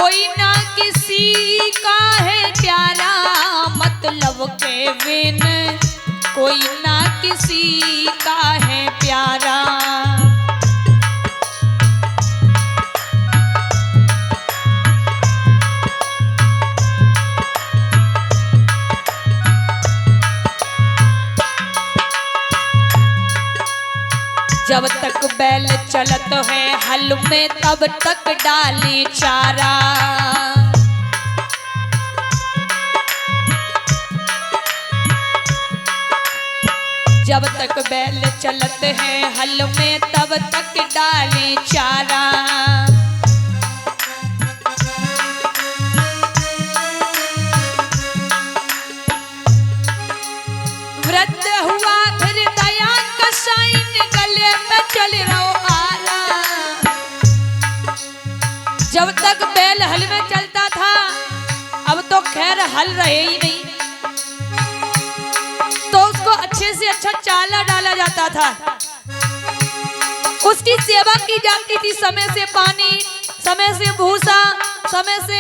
कोई ना किसी का है प्यारा, मतलब के बिन कोई ना किसी का है प्यारा। जब तक बैल चलत है हल में तब तक डाली चारा। जब तक बैल चलत है हल में तब तक डाली चारा। वृद्ध हुआ फिर दया का साइन, गले में चल रहो आला। जब तक बैल हल में चलता था, अब तो खैर हल रहे ही नहीं, तो उसको अच्छे से अच्छा चाला डाला जाता था, उसकी सेवा की जाती थी। समय से पानी, समय से भूसा, समय से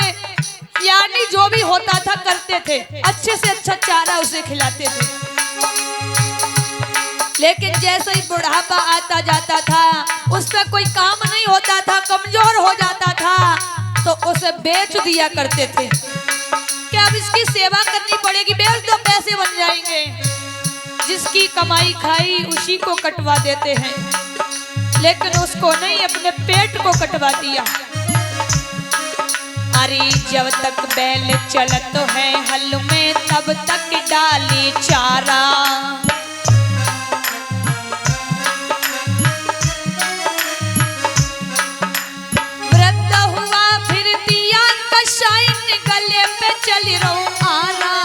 यानी जो भी होता था करते थे, अच्छे से अच्छा चारा उसे खिलाते थे। लेकिन जैसे ही बुढ़ापा आता जाता था, उस पर कोई काम नहीं होता था, कमजोर हो जाता था, तो उसे बेच दिया करते थे कि अब इसकी सेवा करनी पड़ेगी, बेच दो पैसे बन जाएंगे। जिसकी कमाई खाई उसी को कटवा देते हैं, लेकिन उसको नहीं, अपने पेट को कटवा दिया। अरे जब तक बैल चलत है हल में तब तक डाली चारा। वृद्ध हुआ फिर दिया कसाइन, गले पे चल रहो आरा।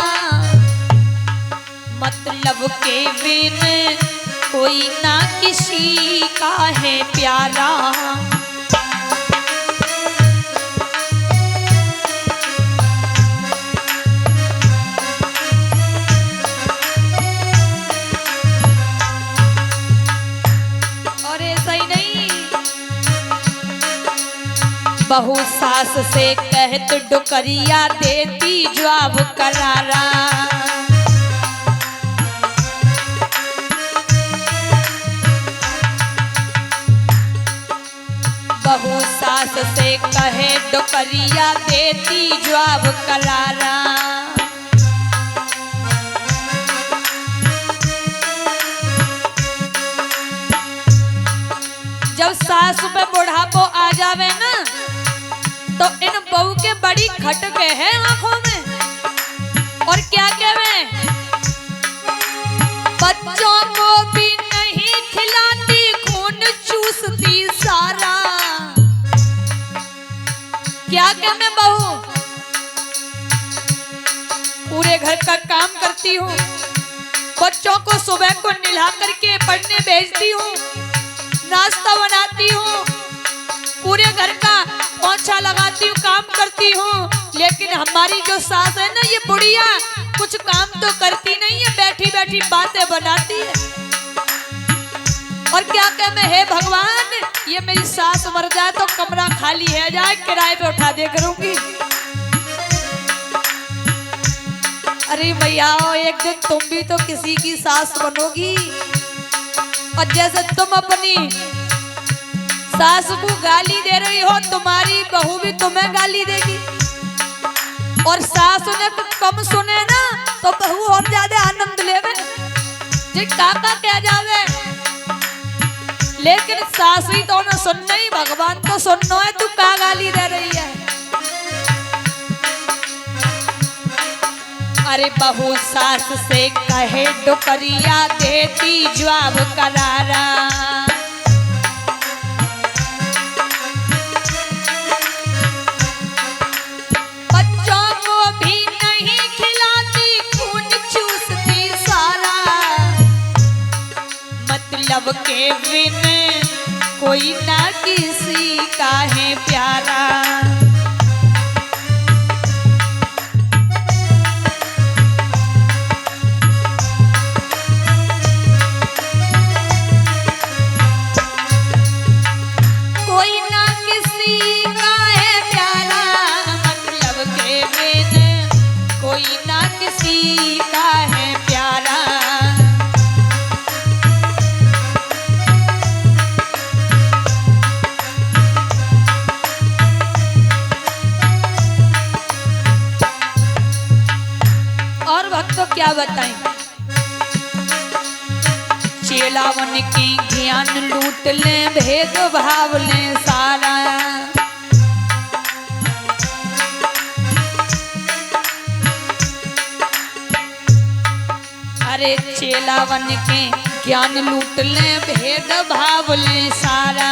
मतलब के बिन कोई ना किसी का है प्यारा। और ऐसा ही नहीं, बहू सास से कहत डुकरिया देती जवाब करारा। बहू सास से कहे डुकरिया देती जवाब करारा। जब सास पे बुढ़ापो आ जावे ना, तो इन बहू के बड़ी खटके है आंखों में, और क्या कहवे, बच्चों को भी नहीं खिलाती, खून चूसती सारा। क्या कहने बहू, पूरे घर का काम करती हूँ, बच्चों को सुबह को नहला करके पढ़ने भेजती हूँ, नाश्ता बनाती हूँ, पूरे घर का पोछा लगाती हूँ, काम करती हूँ, लेकिन हमारी जो सास है ना, ये बुढ़िया कुछ काम तो करती नहीं है, बैठी बैठी बातें बनाती है। और क्या कह मैं, हे भगवान, ये मेरी सास मर जाए तो कमरा खाली है जाए, किराए पे उठा दे करूंगी। अरे भैया, एक दिन तुम भी तो किसी की सास बनोगी, और जैसे तुम अपनी सास को गाली दे रही हो, तुम्हारी बहू भी तुम्हें गाली देगी। और सास ने कम सुने ना, तो बहू और ज्यादा आनंद लेवे, जी काका कह जावे, लेकिन सास ही तो न सुनना ही, भगवान तो सुनना है, तू का गाली दे रही है। अरे बहू सास से कहे डुकरिया देती जवाब करारा। बच्चों को भी नहीं खिलाती, खून चूसती सारा। मतलब के बिन कोई ना किसी का है प्यारा। क्या बताएं। चेलावन के ज्ञान लूट ले, भेद भाव ले सारा। अरे चेलावन के ज्ञान लूट ले, भेद भाव ले सारा।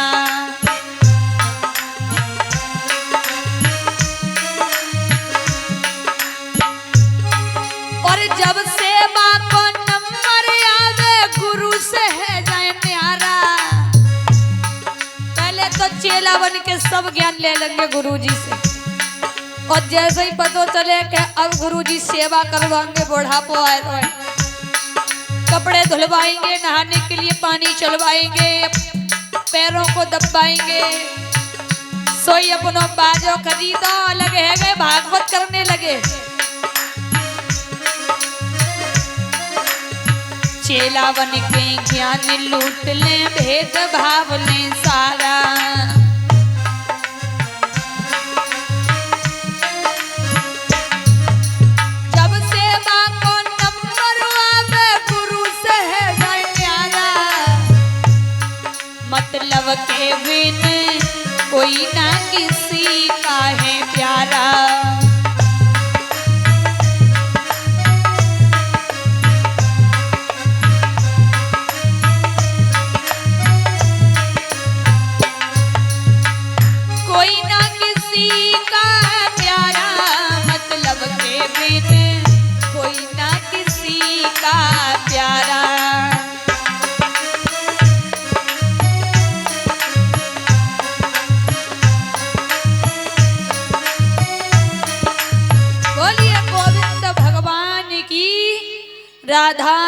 और जब सेवा को नंबर आवे, गुरु से है जाए न्यारा। पहले तो चेला बन के सब ज्ञान ले लेंगे गुरुजी से, और जैसे ही पता चले कि अब गुरुजी सेवा करवाएंगे, बुढ़ापो आए तो कपड़े धुलवाएंगे, नहाने के लिए पानी चलवाएंगे, पैरों को दबाएंगे, सोई अपनों बाजो खरीदो लगे है गए भागवत करने लगे। चेला बन के ज्ञान लूट ले, भेद भाव ले सारा। जब सेवा को नंबर आवे, गुरु से है न्यारा। मतलब के बिन कोई ना किसी का है प्यारा। कोई ना किसी का प्यारा। बोलिए गोविंद भगवान की। राधा